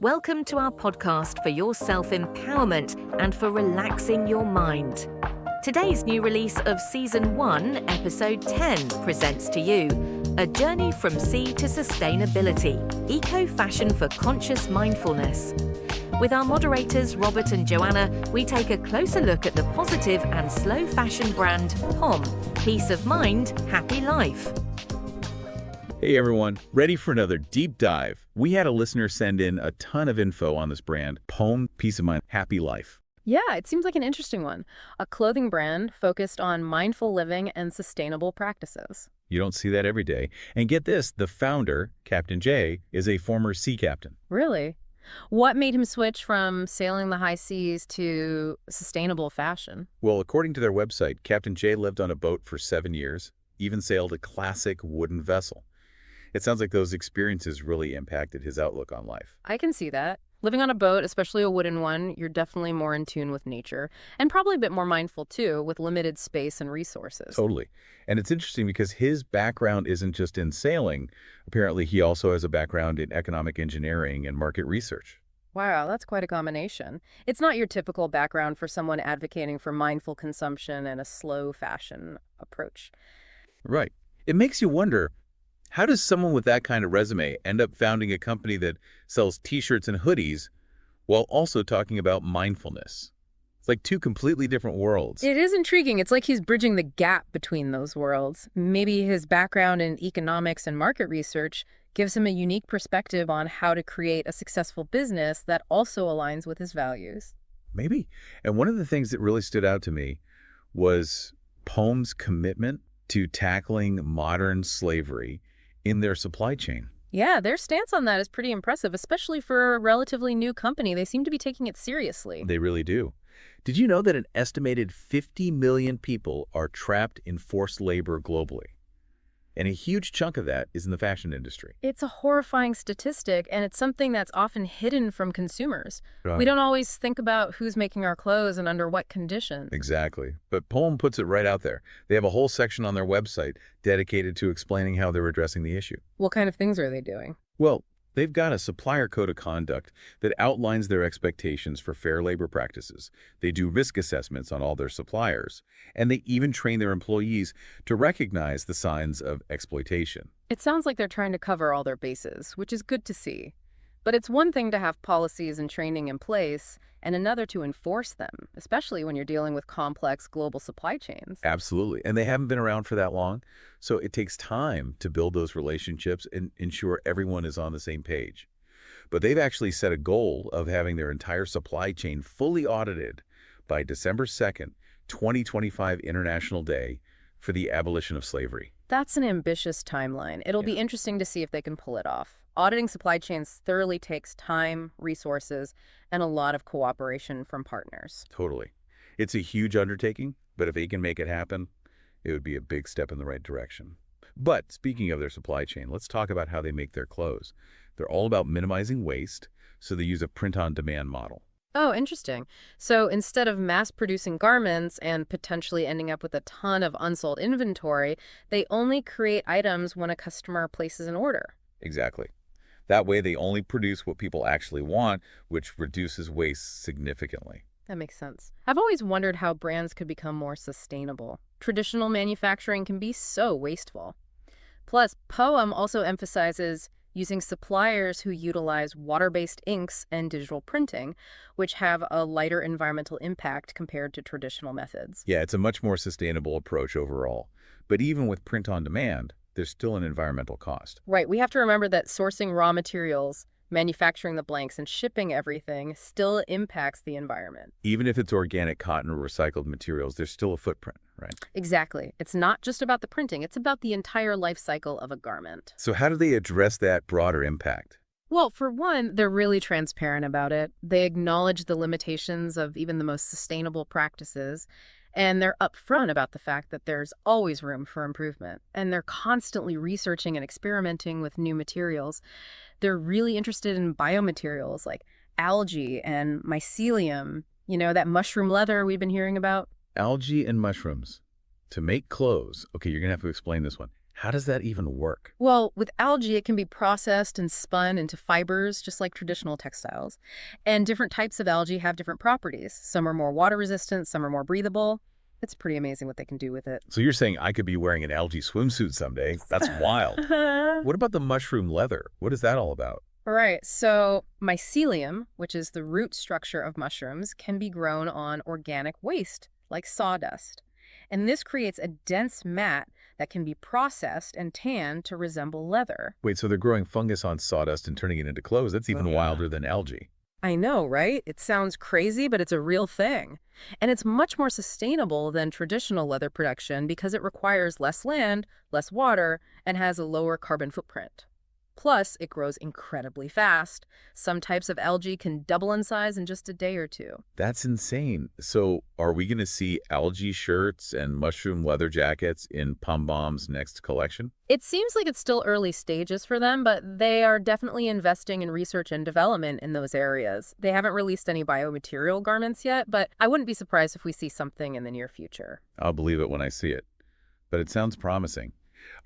Welcome to our podcast for your self-empowerment and for relaxing your mind. Today's new release of Season 1, Episode 10 presents to you A Journey from Sea to Sustainability, Eco-Fashion for Conscious Mindfulness. With our moderators, Robert and Joanna, we take a closer look at the positive and slow fashion brand PoM, Peace of Mind, Happy Life. Hey everyone, ready for another deep dive? We had a listener send in a ton of info on this brand, PoM, Peace of Mind, Happy Life. Yeah, it seems like an interesting one. A clothing brand focused on mindful living and sustainable practices. You don't see that every day. And get this, the founder, Captain J, is a former sea captain. Really? What made him switch from sailing the high seas to sustainable fashion? Well, according to their website, Captain J lived on a boat for 7 years, even sailed a classic wooden vessel. It sounds like those experiences really impacted his outlook on life. I can see that. Living on a boat, especially a wooden one, you're definitely more in tune with nature, and probably a bit more mindful too, with limited space and resources. Totally. And it's interesting because his background isn't just in sailing. Apparently, he also has a background in economic engineering and market research. Wow, that's quite a combination. It's not your typical background for someone advocating for mindful consumption and a slow fashion approach. Right. It makes you wonder, how does someone with that kind of resume end up founding a company that sells T-shirts and hoodies while also talking about mindfulness? It's like two completely different worlds. It is intriguing. It's like he's bridging the gap between those worlds. Maybe his background in economics and market research gives him a unique perspective on how to create a successful business that also aligns with his values. Maybe. And one of the things that really stood out to me was PoM's commitment to tackling modern slavery in their supply chain. Yeah, their stance on that is pretty impressive, especially for a relatively new company. They seem to be taking it seriously. They really do. Did you know that an estimated 50 million people are trapped in forced labor globally? And a huge chunk of that is in the fashion industry. It's a horrifying statistic, and it's something that's often hidden from consumers. Right. We don't always think about who's making our clothes and under what conditions. Exactly. But PoM puts it right out there. They have a whole section on their website dedicated to explaining how they're addressing the issue. What kind of things are they doing? Well, they've got a supplier code of conduct that outlines their expectations for fair labor practices. They do risk assessments on all their suppliers, and they even train their employees to recognize the signs of exploitation. It sounds like they're trying to cover all their bases, which is good to see. But it's one thing to have policies and training in place, and another to enforce them, especially when you're dealing with complex global supply chains. Absolutely. And they haven't been around for that long, so it takes time to build those relationships and ensure everyone is on the same page. But they've actually set a goal of having their entire supply chain fully audited by December 2nd, 2025 International Day for the Abolition of Slavery. That's an ambitious timeline. It'll be interesting to see if they can pull it off. Auditing supply chains thoroughly takes time, resources, and a lot of cooperation from partners. Totally. It's a huge undertaking, but if they can make it happen, it would be a big step in the right direction. But speaking of their supply chain, let's talk about how they make their clothes. They're all about minimizing waste, so they use a print-on-demand model. Oh, interesting. So instead of mass-producing garments and potentially ending up with a ton of unsold inventory, they only create items when a customer places an order. Exactly. That way, they only produce what people actually want, which reduces waste significantly. That makes sense. I've always wondered how brands could become more sustainable. Traditional manufacturing can be so wasteful. Plus, PoM also emphasizes using suppliers who utilize water-based inks and digital printing, which have a lighter environmental impact compared to traditional methods. Yeah, it's a much more sustainable approach overall. But even with print on demand, there's still an environmental cost. Right. We have to remember that sourcing raw materials, manufacturing the blanks, and shipping everything still impacts the environment. Even if it's organic cotton or recycled materials, there's still a footprint, right? Exactly. It's not just about the printing. It's about the entire life cycle of a garment. So how do they address that broader impact? Well, for one, they're really transparent about it. They acknowledge the limitations of even the most sustainable practices, and they're upfront about the fact that there's always room for improvement. And they're constantly researching and experimenting with new materials. They're really interested in biomaterials like algae and mycelium, that mushroom leather we've been hearing about. Algae and mushrooms. To make clothes, okay, you're going to have to explain this one. How does that even work? Well, with algae, it can be processed and spun into fibers, just like traditional textiles. And different types of algae have different properties. Some are more water resistant, some are more breathable. It's pretty amazing what they can do with it. So you're saying I could be wearing an algae swimsuit someday? That's wild. What about the mushroom leather? What is that all about? Right. So mycelium, which is the root structure of mushrooms, can be grown on organic waste, like sawdust. And this creates a dense mat that can be processed and tanned to resemble leather. Wait, so they're growing fungus on sawdust and turning it into clothes? That's even Yeah. wilder than algae. I know, right? It sounds crazy, but it's a real thing. And it's much more sustainable than traditional leather production because it requires less land, less water, and has a lower carbon footprint. Plus, it grows incredibly fast. Some types of algae can double in size in just a day or two. That's insane. So are we going to see algae shirts and mushroom leather jackets in PoM's next collection? It seems like it's still early stages for them, but they are definitely investing in research and development in those areas. They haven't released any biomaterial garments yet, but I wouldn't be surprised if we see something in the near future. I'll believe it when I see it. But it sounds promising.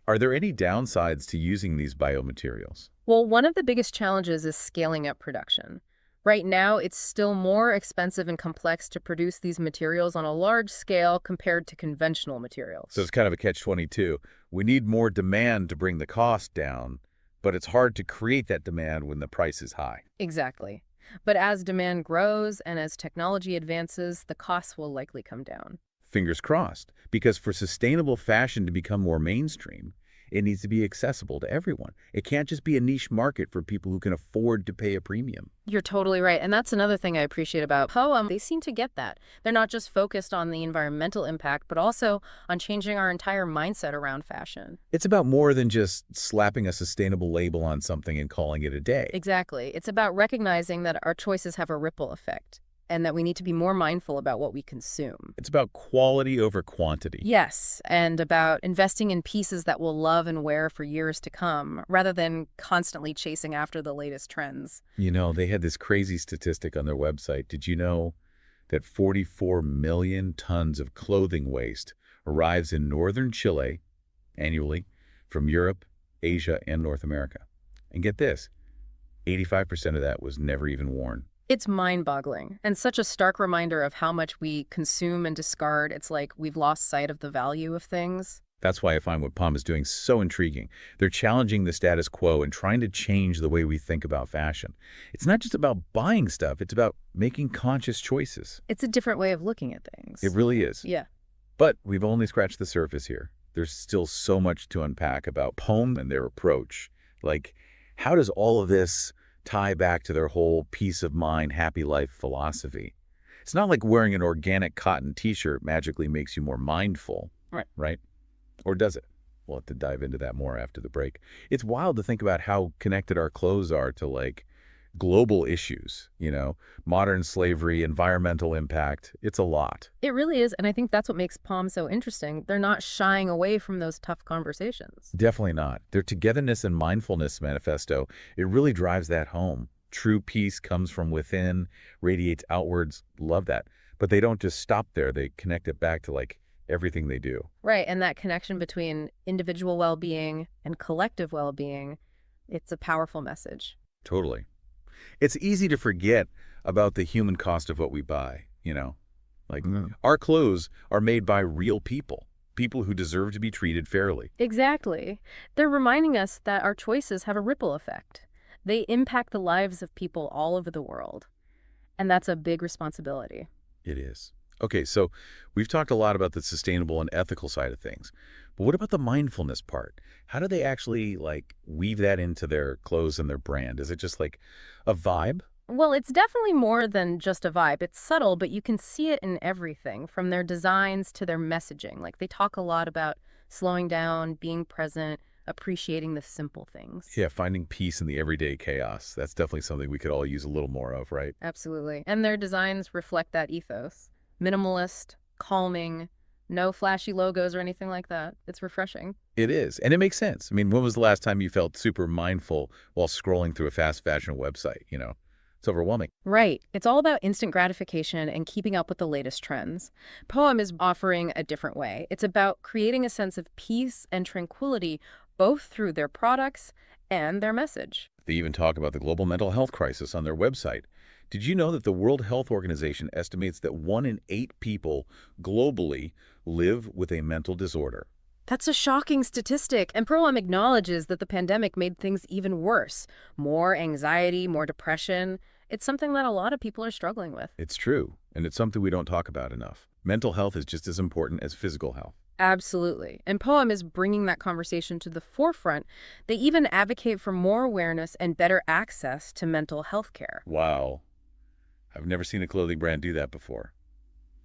Are there any downsides to using these biomaterials? Well, one of the biggest challenges is scaling up production. Right now, it's still more expensive and complex to produce these materials on a large scale compared to conventional materials. So it's kind of a catch-22. We need more demand to bring the cost down, but it's hard to create that demand when the price is high. Exactly. But as demand grows and as technology advances, the costs will likely come down. Fingers crossed, because for sustainable fashion to become more mainstream, it needs to be accessible to everyone. It can't just be a niche market for people who can afford to pay a premium. You're totally right. And that's another thing I appreciate about PoM. They seem to get that. They're not just focused on the environmental impact, but also on changing our entire mindset around fashion. It's about more than just slapping a sustainable label on something and calling it a day. Exactly. It's about recognizing that our choices have a ripple effect and that we need to be more mindful about what we consume. It's about quality over quantity. Yes, and about investing in pieces that we'll love and wear for years to come, rather than constantly chasing after the latest trends. You know, they had this crazy statistic on their website. Did you know that 44 million tons of clothing waste arrives in northern Chile annually from Europe, Asia, and North America? And get this, 85% of that was never even worn. It's mind-boggling and such a stark reminder of how much we consume and discard. It's like we've lost sight of the value of things. That's why I find what PoM is doing so intriguing. They're challenging the status quo and trying to change the way we think about fashion. It's not just about buying stuff, it's about making conscious choices. It's a different way of looking at things. It really is. Yeah. But we've only scratched the surface here. There's still so much to unpack about PoM and their approach. Like, how does all of this tie back to their whole peace of mind, happy life philosophy? It's not like wearing an organic cotton t-shirt magically makes you more mindful, right? Or does it? We'll have to dive into that more after the break. It's wild to think about how connected our clothes are to, like, global issues, modern slavery, environmental impact. It's a lot. It really is, and I think that's what makes PoM so interesting. They're not shying away from those tough conversations. Definitely not. Their togetherness and mindfulness manifesto, it really drives that home. True peace comes from within, radiates outwards. Love that. But they don't just stop there. They connect it back to, like, everything they do. Right, and that connection between individual well-being and collective well-being, it's a powerful message. Totally. It's easy to forget about the human cost of what we buy, Like, our clothes are made by real people who deserve to be treated fairly. Exactly. They're reminding us that our choices have a ripple effect. They impact the lives of people all over the world. And that's a big responsibility. It is. Okay, so we've talked a lot about the sustainable and ethical side of things. But what about the mindfulness part? How do they actually, like, weave that into their clothes and their brand? Is it just like a vibe? Well, it's definitely more than just a vibe. It's subtle, but you can see it in everything, from their designs to their messaging. Like, they talk a lot about slowing down, being present, appreciating the simple things. Yeah, finding peace in the everyday chaos. That's definitely something we could all use a little more of, right? Absolutely. And their designs reflect that ethos. Minimalist, calming, no flashy logos or anything like that. It's refreshing. It is, and it makes sense. I mean, when was the last time you felt super mindful while scrolling through a fast fashion website, It's overwhelming. Right. It's all about instant gratification and keeping up with the latest trends. PoM is offering a different way. It's about creating a sense of peace and tranquility both through their products and their message. They even talk about the global mental health crisis on their website. Did you know that the World Health Organization estimates that 1 in 8 people globally live with a mental disorder? That's a shocking statistic, and ProM acknowledges that the pandemic made things even worse. More anxiety, more depression. It's something that a lot of people are struggling with. It's true, and it's something we don't talk about enough. Mental health is just as important as physical health. Absolutely. And PoM is bringing that conversation to the forefront. They even advocate for more awareness and better access to mental health care. Wow. I've never seen a clothing brand do that before.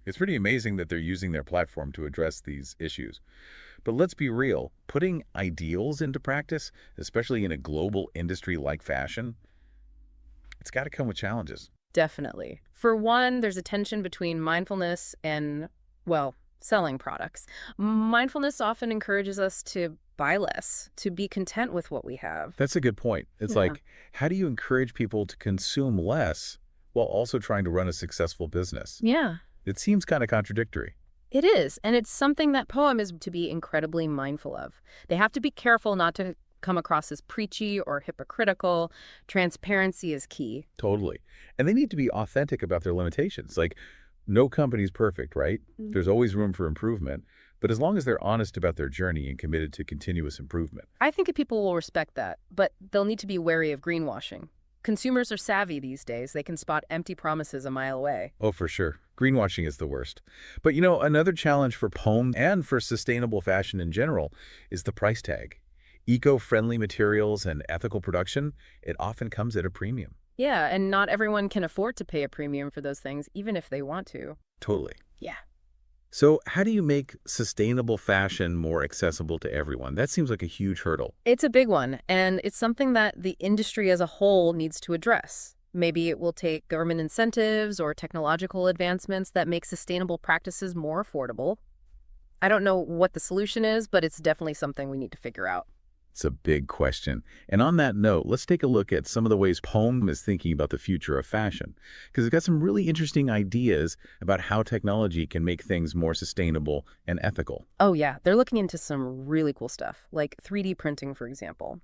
It's pretty amazing that they're using their platform to address these issues. But let's be real, putting ideals into practice, especially in a global industry like fashion, it's got to come with challenges. Definitely. For one, there's a tension between mindfulness and, well, selling products. Mindfulness often encourages us to buy less, to be content with what we have. That's a good point. It's like, how do you encourage people to consume less while also trying to run a successful business? Yeah. It seems kind of contradictory. It is, and it's something that PoM is to be incredibly mindful of. They have to be careful not to come across as preachy or hypocritical. Transparency is key. Totally. And they need to be authentic about their limitations. Like, no company's perfect, right? There's always room for improvement. But as long as they're honest about their journey and committed to continuous improvement. I think people will respect that, but they'll need to be wary of greenwashing. Consumers are savvy these days. They can spot empty promises a mile away. Oh, for sure. Greenwashing is the worst. But you know, another challenge for PoM and for sustainable fashion in general is the price tag. Eco-friendly materials and ethical production, it often comes at a premium. Yeah, and not everyone can afford to pay a premium for those things, even if they want to. Totally. Yeah. So how do you make sustainable fashion more accessible to everyone? That seems like a huge hurdle. It's a big one, and it's something that the industry as a whole needs to address. Maybe it will take government incentives or technological advancements that make sustainable practices more affordable. I don't know what the solution is, but it's definitely something we need to figure out. It's a big question. And on that note, let's take a look at some of the ways PoM is thinking about the future of fashion. Because it's got some really interesting ideas about how technology can make things more sustainable and ethical. Oh yeah, they're looking into some really cool stuff, like 3D printing, for example.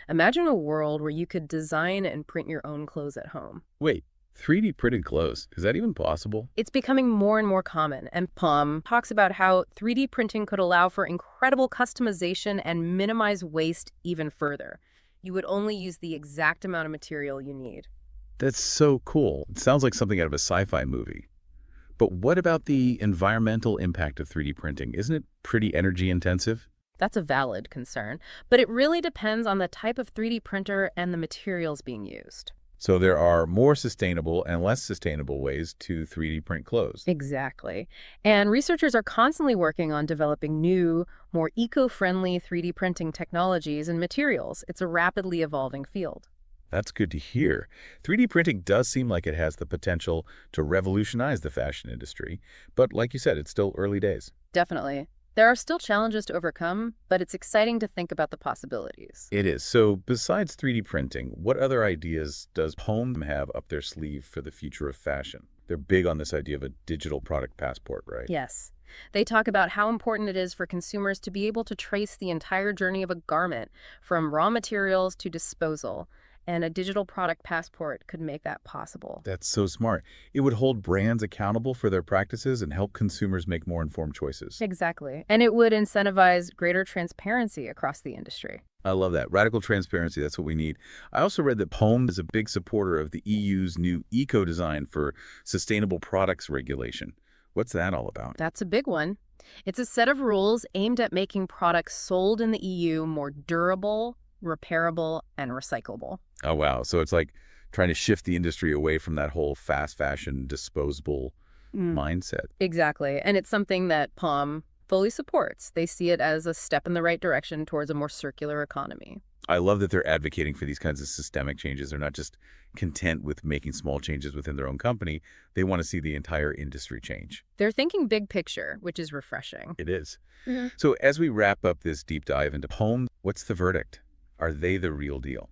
Imagine a world where you could design and print your own clothes at home. Wait, 3D printed clothes, is that even possible? It's becoming more and more common, and PoM talks about how 3D printing could allow for incredible customization and minimize waste even further. You would only use the exact amount of material you need. That's so cool. It sounds like something out of a sci-fi movie. But what about the environmental impact of 3D printing? Isn't it pretty energy intensive? That's a valid concern, but it really depends on the type of 3D printer and the materials being used. So there are more sustainable and less sustainable ways to 3D print clothes. Exactly. And researchers are constantly working on developing new, more eco-friendly 3D printing technologies and materials. It's a rapidly evolving field. That's good to hear. 3D printing does seem like it has the potential to revolutionize the fashion industry, but like you said, it's still early days. Definitely. There are still challenges to overcome, but it's exciting to think about the possibilities. It is. So besides 3D printing, what other ideas does PoM have up their sleeve for the future of fashion? They're big on this idea of a digital product passport, right? Yes. They talk about how important it is for consumers to be able to trace the entire journey of a garment, from raw materials to disposal. And a digital product passport could make that possible. That's so smart. It would hold brands accountable for their practices and help consumers make more informed choices. Exactly. And it would incentivize greater transparency across the industry. I love that. Radical transparency, that's what we need. I also read that PoM is a big supporter of the EU's new eco-design for sustainable products regulation. What's that all about? That's a big one. It's a set of rules aimed at making products sold in the EU more durable, repairable, and recyclable. Oh, wow. So it's like trying to shift the industry away from that whole fast fashion, disposable mindset. Exactly. And it's something that PoM fully supports. They see it as a step in the right direction towards a more circular economy. I love that they're advocating for these kinds of systemic changes. They're not just content with making small changes within their own company. They want to see the entire industry change. They're thinking big picture, which is refreshing. It is. So as we wrap up this deep dive into PoM, what's the verdict? Are they the real deal?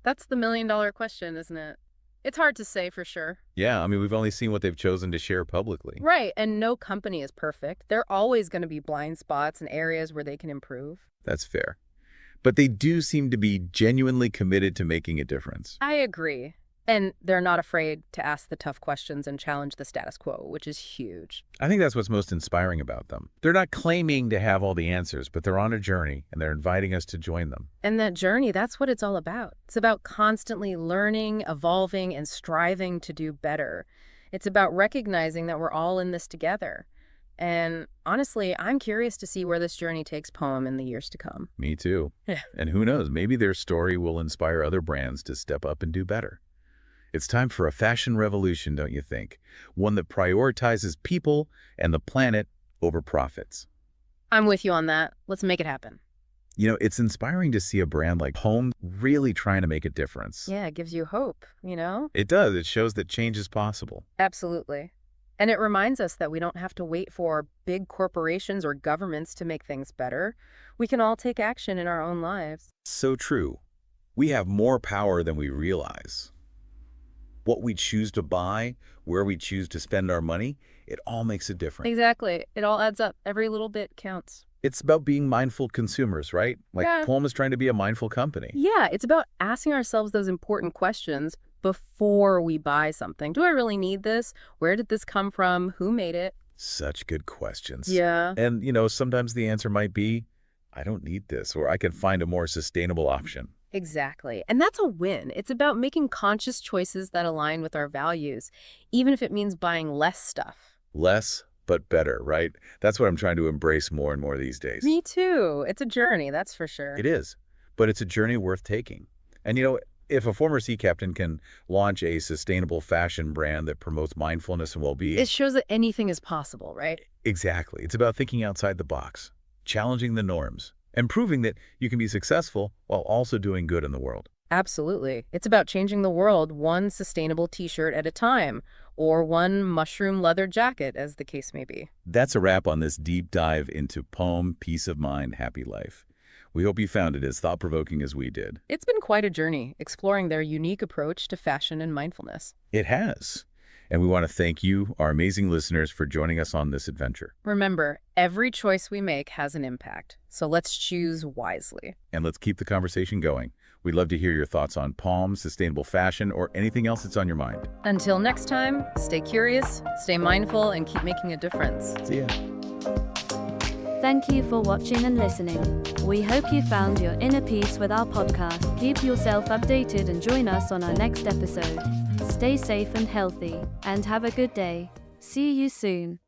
That's the million-dollar question, isn't it? It's hard to say for sure. Yeah, I mean, we've only seen what they've chosen to share publicly. Right, and no company is perfect. There are always going to be blind spots and areas where they can improve. That's fair. But they do seem to be genuinely committed to making a difference. I agree. And they're not afraid to ask the tough questions and challenge the status quo, which is huge. I think that's what's most inspiring about them. They're not claiming to have all the answers, but they're on a journey, and they're inviting us to join them. And that journey, that's what it's all about. It's about constantly learning, evolving, and striving to do better. It's about recognizing that we're all in this together. And honestly, I'm curious to see where this journey takes PoM in the years to come. Me too. Yeah. And who knows, maybe their story will inspire other brands to step up and do better. It's time for a fashion revolution, don't you think? One that prioritizes people and the planet over profits. I'm with you on that. Let's make it happen. You know, it's inspiring to see a brand like PoM really trying to make a difference. Yeah, it gives you hope, you know? It does. It shows that change is possible. Absolutely. And it reminds us that we don't have to wait for big corporations or governments to make things better. We can all take action in our own lives. So true. We have more power than we realize. What we choose to buy, where we choose to spend our money, it all makes a difference. Exactly. It all adds up. Every little bit counts. It's about being mindful consumers, right? Like Yeah. PoM is trying to be a mindful company. Yeah, it's about asking ourselves those important questions before we buy something. Do I really need this? Where did this come from? Who made it? Such good questions. Yeah. And, you know, sometimes the answer might be, I don't need this, or I can find a more sustainable option. Exactly. And that's a win. It's about making conscious choices that align with our values, even if it means buying less stuff. Less, but better, right? That's what I'm trying to embrace more and more these days. Me too. It's a journey, that's for sure. It is, but it's a journey worth taking. And, you know, if a former sea captain can launch a sustainable fashion brand that promotes mindfulness and well-being. It shows that anything is possible, right? Exactly. It's about thinking outside the box, challenging the norms, and proving that you can be successful while also doing good in the world. Absolutely. It's about changing the world one sustainable t-shirt at a time, or one mushroom leather jacket, as the case may be. That's a wrap on this deep dive into PoM, Peace of Mind, Happy Life. We hope you found it as thought-provoking as we did. It's been quite a journey, exploring their unique approach to fashion and mindfulness. It has. And we want to thank you, our amazing listeners, for joining us on this adventure. Remember, every choice we make has an impact, so let's choose wisely. And let's keep the conversation going. We'd love to hear your thoughts on PoM, sustainable fashion, or anything else that's on your mind. Until next time, stay curious, stay mindful, and keep making a difference. See ya. Thank you for watching and listening. We hope you found your inner peace with our podcast. Keep yourself updated and join us on our next episode. Stay safe and healthy, and have a good day. See you soon.